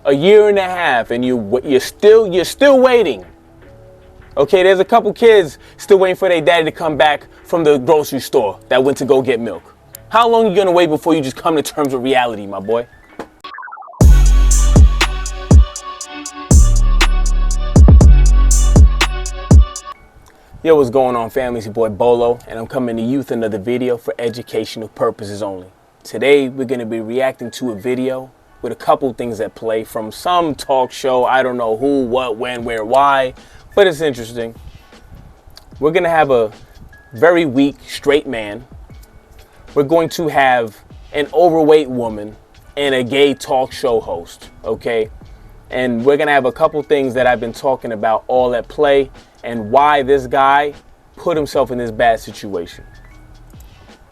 A year and a half, and you're still waiting. Okay, there's a couple kids still waiting for their daddy to come back from the grocery store that went to go get milk. How long are you gonna wait before you just come to terms with reality, my boy? Yo, what's going on, family? It's your boy Bolo, and I'm coming to you with another video for educational purposes only. Today, we're gonna be reacting to a video with a couple things at play from some talk show. I don't know who, what, when, where, why, but it's interesting. We're gonna have a very weak straight man. We're going to have an overweight woman and a gay talk show host, okay? And we're gonna have a couple things that I've been talking about all at play and why this guy put himself in this bad situation.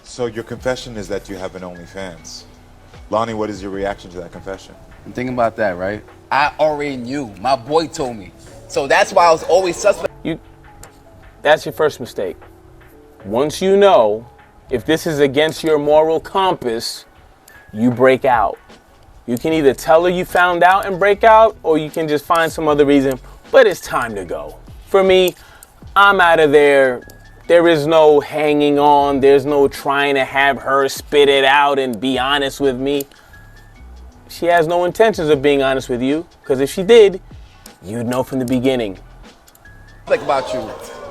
So your confession is that you have an OnlyFans. Lonnie, what is your reaction to that confession? I'm thinking about that, right? I already knew. My boy told me. So that's why I was always suspect. That's your first mistake. Once you know, if this is against your moral compass, you break out. You can either tell her you found out and break out, or you can just find some other reason, but it's time to go. For me, I'm out of there. There is no hanging on. There's no trying to have her spit it out and be honest with me. She has no intentions of being honest with you, because if she did, you'd know from the beginning. Like about you.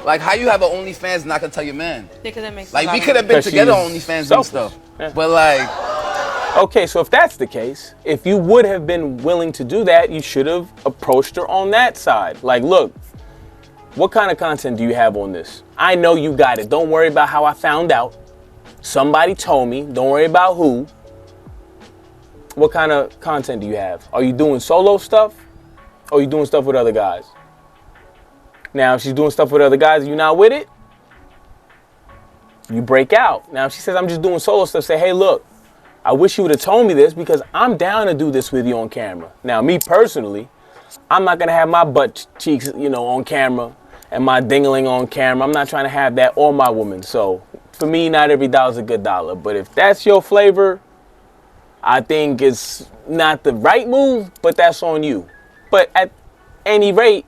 Like how you have an OnlyFans and not gonna tell your man. Because that makes like we could have been together on OnlyFans and stuff. Yeah. But like, okay, so if that's the case, if you would have been willing to do that, you should have approached her on that side. Like, look, what kind of content do you have on this? I know you got it. Don't worry about how I found out. Somebody told me. Don't worry about who. What kind of content do you have? Are you doing solo stuff? Or are you doing stuff with other guys? Now, if she's doing stuff with other guys and you're not with it, you break out. Now, if she says, I'm just doing solo stuff, say, hey, look, I wish you would have told me this because I'm down to do this with you on camera. Now, me personally, I'm not going to have my butt cheeks, on camera and my dingling on camera. I'm not trying to have that or my woman. So, for me, not every dollar's a good dollar. But if that's your flavor, I think it's not the right move, but that's on you. But at any rate,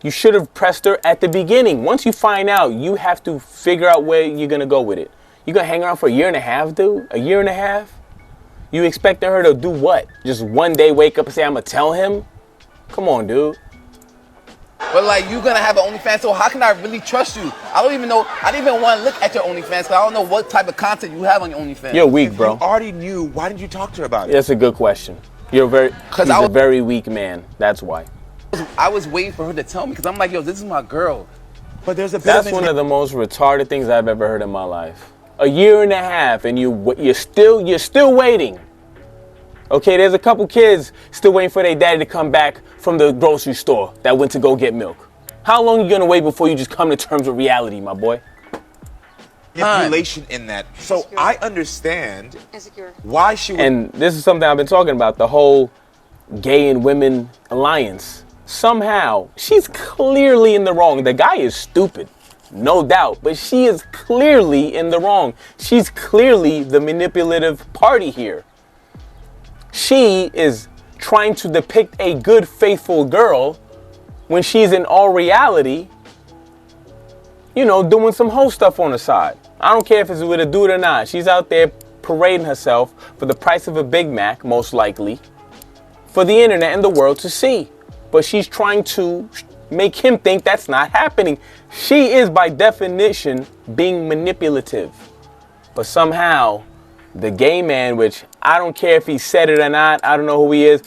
you should have pressed her at the beginning. Once you find out, you have to figure out where you're going to go with it. You're going to hang around for a year and a half, dude? A year and a half? You expecting her to do what? Just one day wake up and say, I'm going to tell him? Come on, dude. but like you gonna have an OnlyFans, so how can I really trust you? I don't even know. I didn't even want to look at your OnlyFans because I don't know what type of content you have on your OnlyFans. You're weak, If bro. you already knew, why didn't you talk to her about it? That's a good question. He's a very weak man. That's why. I was waiting for her to tell me because I'm like, yo, this is my girl. But there's a bit That's one of the most retarded things I've ever heard in my life. A year and a half, and you're still waiting. Okay, there's a couple kids still waiting for their daddy to come back from the grocery store that went to go get milk. How long are you gonna wait before you just come to terms with reality, my boy? manipulation in that. So I understand Insecure. why she would. And this is something I've been talking about, the whole gay and women alliance. Somehow, she's clearly in the wrong. The guy is stupid, no doubt, but she is clearly in the wrong. She's clearly the manipulative party here. She is trying to depict a good, faithful girl when she's in all reality, doing some hoe stuff on the side. I don't care if it's with a dude or not. She's out there parading herself for the price of a Big Mac, most likely, for the internet and the world to see. But she's trying to make him think that's not happening. She is, by definition, being manipulative. But somehow, the gay man, which I don't care if he said it or not, I don't know who he is,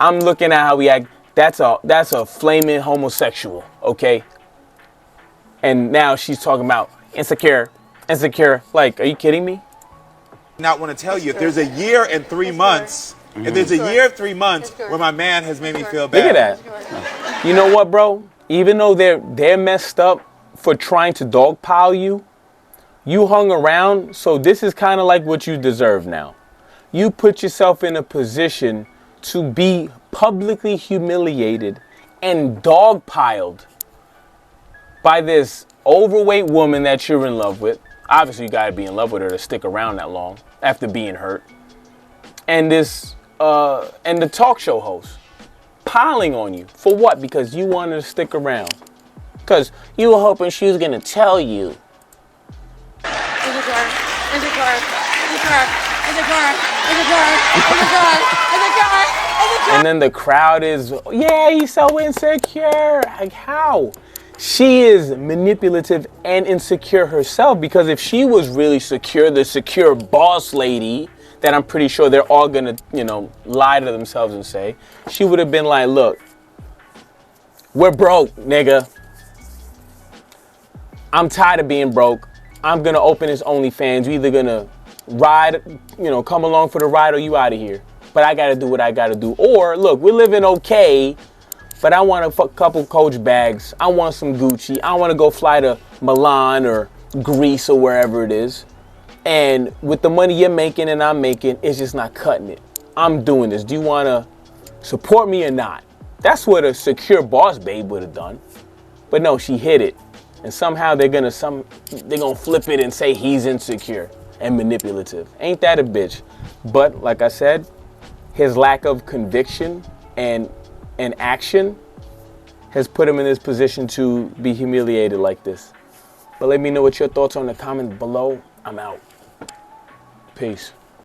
I'm looking at how he act. That's a flaming homosexual, okay? And now she's talking about insecure. Like, are you kidding me? Not want to tell you if there's a year and 3 months. If there's a year and 3 months where my man has made me feel bad. Look at that. You know what, bro? Even though they're messed up for trying to dogpile you, you hung around, so this is kind of like what you deserve now. You put yourself in a position to be publicly humiliated and dogpiled by this overweight woman that you're in love with. Obviously, you got to be in love with her to stick around that long after being hurt. And this and the talk show host piling on you for what? Because you wanted to stick around. Because you were hoping she was gonna tell you. In the car, in the car, in the car, in the car, in the car, in the car, in the car, in the car. And then the crowd is, yeah, he's so insecure. Like, how? She is manipulative and insecure herself, because if she was really secure, the secure boss lady that I'm pretty sure they're all gonna, lie to themselves and say, she would have been like, look, we're broke, nigga. I'm tired of being broke. I'm gonna open this OnlyFans. You either gonna ride, come along for the ride, or you out of here. But I gotta do what I gotta do. Or look, we're living okay, but I want a couple Coach bags. I want some Gucci. I want to go fly to Milan or Greece or wherever it is. And with the money you're making and I'm making, it's just not cutting it. I'm doing this. Do you want to support me or not? That's what a secure boss babe would have done. But no, she hid it. And somehow they're gonna flip it and say he's insecure and manipulative. Ain't that a bitch? But like I said, his lack of conviction and action has put him in this position to be humiliated like this. But let me know what your thoughts are in the comments below. I'm out. Peace.